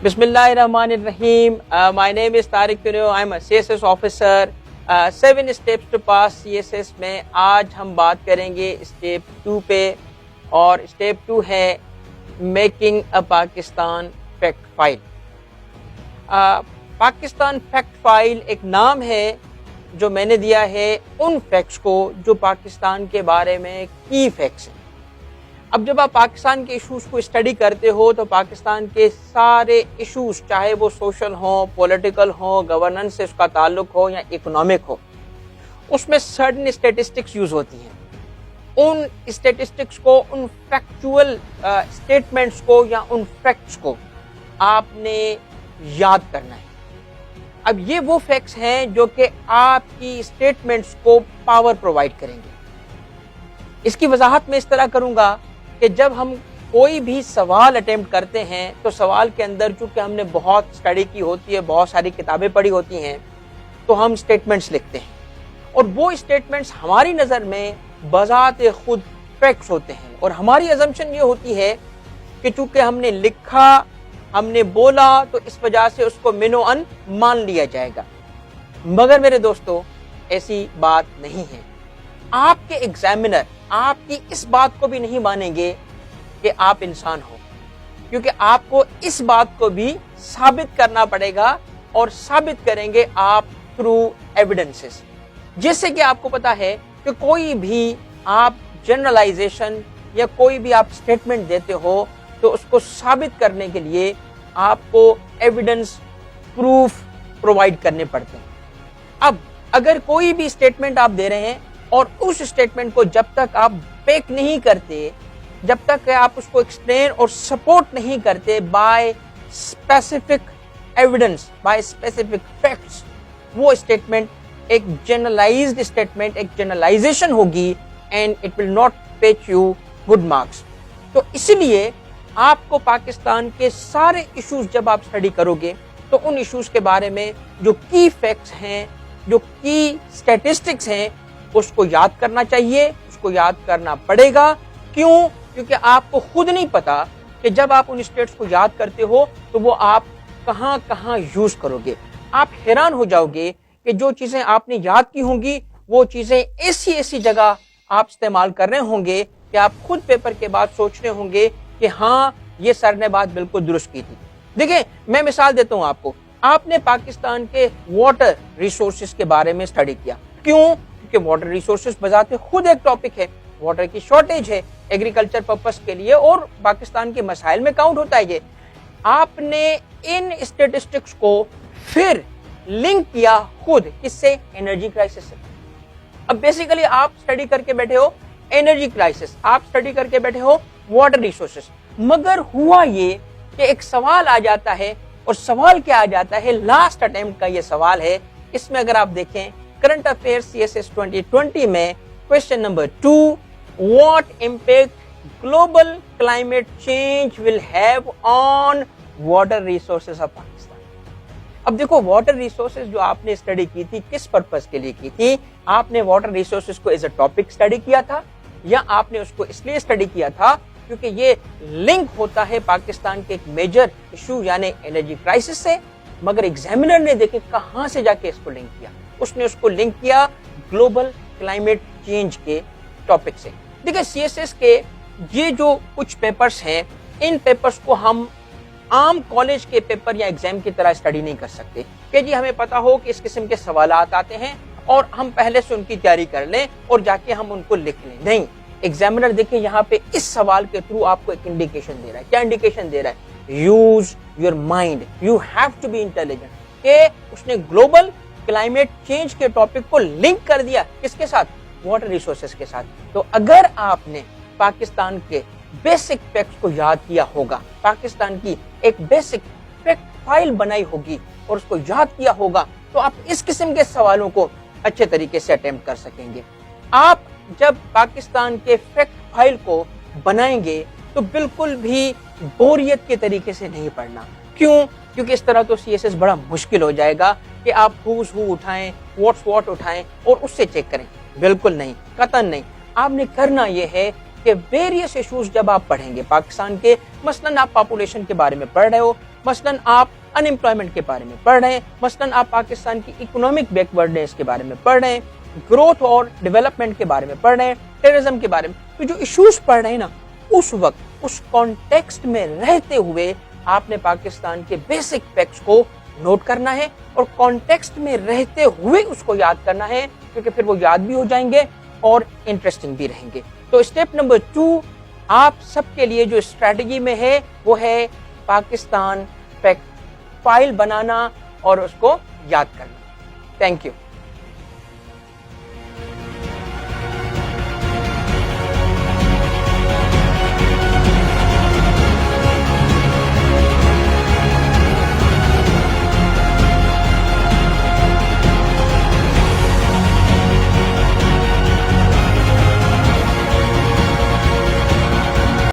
Bismillahirrahmanirrahim. My name is Tariq Tunio. I'm a CSS officer. 7 steps to pass CSS میں آج ہم بات کریں گے اسٹیپ 2 پہ، اور اسٹیپ 2 ہے making a Pakistan fact file. Pakistan fact file ایک نام ہے جو میں نے دیا ہے ان فیکٹس کو جو پاکستان کے بارے میں کی فیکٹس ہیں۔ اب جب آپ پاکستان کے ایشوز کو اسٹڈی کرتے ہو تو پاکستان کے سارے ایشوز، چاہے وہ سوشل ہوں، پولیٹیکل ہوں، گورننس سے اس کا تعلق ہو یا اکنامک ہو، اس میں سرٹن اسٹیٹسٹکس یوز ہوتی ہیں۔ ان اسٹیٹسٹکس کو، ان فیکچول اسٹیٹمنٹس کو یا ان فیکٹس کو آپ نے یاد کرنا ہے۔ اب یہ وہ فیکٹس ہیں جو کہ آپ کی اسٹیٹمنٹس کو پاور پرووائڈ کریں گے۔ اس کی وضاحت میں اس طرح کروں گا کہ جب ہم کوئی بھی سوال اٹیمپٹ کرتے ہیں تو سوال کے اندر چونکہ ہم نے بہت اسٹڈی کی ہوتی ہے، بہت ساری کتابیں پڑھی ہوتی ہیں، تو ہم اسٹیٹمنٹس لکھتے ہیں، اور وہ اسٹیٹمنٹس ہماری نظر میں بذات خود فیکٹس ہوتے ہیں، اور ہماری ازمپشن یہ ہوتی ہے کہ چونکہ ہم نے لکھا، ہم نے بولا، تو اس وجہ سے اس کو منو ان مان لیا جائے گا۔ مگر میرے دوستو، ایسی بات نہیں ہے۔ آپ کے ایگزامینر آپ کی اس بات کو بھی نہیں مانیں گے کہ آپ انسان ہو، کیونکہ آپ کو اس بات کو بھی ثابت کرنا پڑے گا، اور ثابت کریں گے آپ تھرو ایویڈنسز۔ جس سے کہ آپ کو پتا ہے کہ کوئی بھی آپ جنرلائزیشن یا کوئی بھی آپ اسٹیٹمنٹ دیتے ہو تو اس کو ثابت کرنے کے لیے آپ کو ایویڈنس، پروف پرووائڈ کرنے پڑتے ہیں۔ اب اگر کوئی بھی اسٹیٹمنٹ آپ دے رہے ہیں اور اس اسٹیٹمنٹ کو جب تک آپ بیک نہیں کرتے، جب تک آپ اس کو ایکسپلین اور سپورٹ نہیں کرتے by specific evidence, by specific facts, وہ اسٹیٹمنٹ ایک جنرلائزڈ اسٹیٹمنٹ، ایک جنرلائزیشن ہوگی، and it will not fetch you good marks. تو اسی لیے آپ کو پاکستان کے سارے ایشوز جب آپ اسٹڈی کرو گے تو ان ایشوز کے بارے میں جو کی فیکٹس ہیں، جو کی اسٹیٹسٹکس ہیں، اس کو یاد کرنا چاہیے، اس کو یاد کرنا پڑے گا۔ کیوں؟ کیونکہ آپ کو خود نہیں پتا کہ جب آپ ان اسٹیٹس کو یاد کرتے ہو تو وہ آپ کہاں کہاں یوز کرو گے۔ آپ حیران ہو جاؤ گے کہ جو چیزیں آپ نے یاد کی ہوں گی وہ چیزیں ایسی جگہ آپ استعمال کر رہے ہوں گے کہ آپ خود پیپر کے بعد سوچ رہے ہوں گے کہ ہاں یہ سر نے بات بالکل درست کی تھی۔ دیکھیں، میں مثال دیتا ہوں آپ کو۔ آپ نے پاکستان کے واٹر ریسورسز کے بارے میں اسٹڈی کیا۔ کیوں؟ کہ واٹر ریسورسز بذات خود ایک ٹاپک ہے، واٹر کی شارٹیج ہے ایگریکلچر پرپس کے لیے، اور پاکستان کے مسائل میں کاؤنٹ ہوتا ہے یہ۔ آپ نے ان اسٹیٹسٹکس کو پھر لنک کیا خود کس سے؟ انرجی کرائسس سے۔ اب بیسیکلی آپ اسٹڈی کر کے بیٹھے ہو انرجی کرائسس، آپ اسٹڈی کر کے بیٹھے ہو واٹر ریسورسز، مگر ہوا یہ کہ ایک سوال آ جاتا ہے، اور سوال کیا آ جاتا ہے؟ لاسٹ اٹیمپٹ کا یہ سوال ہے۔ اس میں اگر آپ دیکھیں کرنٹ افیئر CSS 2020 میں question number 2، what impact global climate change will have on water resources of Pakistan. اب دیکھو، واٹر ریسورسز جو آپ نے اسٹڈی کی تھی کس پرپز کے لیے کی تھی؟ آپ نے واٹر ریسورسز کو ایز اے ٹاپک اسٹڈی کیا تھا، یا آپ نے اس کو اس لیے اسٹڈی کیا تھا کیونکہ یہ لنک ہوتا ہے پاکستان کے ایک میجر ایشو یعنی انرجی کرائسس سے؟ مگر ایگزامینر نے دیکھے کہاں سے جا کے اس کو لنک کیا، اس نے اس کو لنک کیا گلوبل کلائمیٹ چینج کے ٹاپک سے۔ دیکھیں، CSS کے یہ جو کچھ پیپرز ہیں، ان پیپرز کو ہم عام کالج کے پیپر یا ایگزام کی طرح اسٹڈی نہیں کر سکتے کہ جی ہمیں پتا ہو کہ اس قسم کے سوالات آتے ہیں اور ہم پہلے سے ان کی تیاری کر لیں اور جا کے ہم ان کو لکھ لیں۔ نہیں، ایگزامینر دیکھیں یہاں پہ اس سوال کے تھرو آپ کو ایک انڈیکیشن دے رہا ہے۔ کیا انڈیکیشن دے رہا ہے؟ Use your mind, you have to be intelligent. کہ اس نے گلوبل کلائمیٹ چینج کے ٹاپک کو لنک کر دیا کس کے ساتھ؟ واٹر ریسورسز کے ساتھ۔ تو اگر آپ نے پاکستان کے بیسک فیکٹس کو یاد کیا ہوگا، پاکستان کی ایک بیسک فیکٹ فائل بنائی ہوگی اور اس کو یاد کیا ہوگا، تو آپ اس قسم کے سوالوں کو اچھے طریقے سے اٹیمپٹ کر سکیں گے۔ آپ جب پاکستان کے فیکٹ فائل کو بنائیں گے تو بالکل بھی بوریت کے طریقے سے نہیں پڑھنا۔ کیوں؟ کیونکہ اس طرح تو CSS بڑا مشکل ہو جائے گا کہ آپ ہوز ہو اٹھائیں، واٹس واٹ اٹھائیں اور اس سے چیک کریں۔ بالکل نہیں، قطعاً نہیں۔ آپ نے کرنا یہ ہے کہ ویریس ایشوز جب آپ پڑھیں گے پاکستان کے، مثلاً آپ پاپولیشن کے بارے میں پڑھ رہے ہو مثلاً آپ انمپلائمنٹ کے بارے میں پڑھ رہے ہیں, مثلاً آپ پاکستان کی اکنامک بیکورڈنیس کے بارے میں پڑھ رہے ہیں, گروتھ اور ڈیولپمنٹ کے بارے میں پڑھ رہے ہیں, ٹیررزم کے بارے میں, تو جو ایشوز پڑھ رہے ہیں نا, اس وقت اس کانٹیکسٹ میں رہتے ہوئے آپ نے پاکستان کے بیسک فیکٹس کو نوٹ کرنا ہے اور کانٹیکسٹ میں رہتے ہوئے اس کو یاد کرنا ہے, کیونکہ پھر وہ یاد بھی ہو جائیں گے اور انٹرسٹنگ بھی رہیں گے. تو اسٹیپ نمبر 2 آپ سب کے لیے جو اسٹریٹجی میں ہے وہ ہے پاکستان فیکٹ فائل بنانا اور اس کو یاد کرنا. Thank you.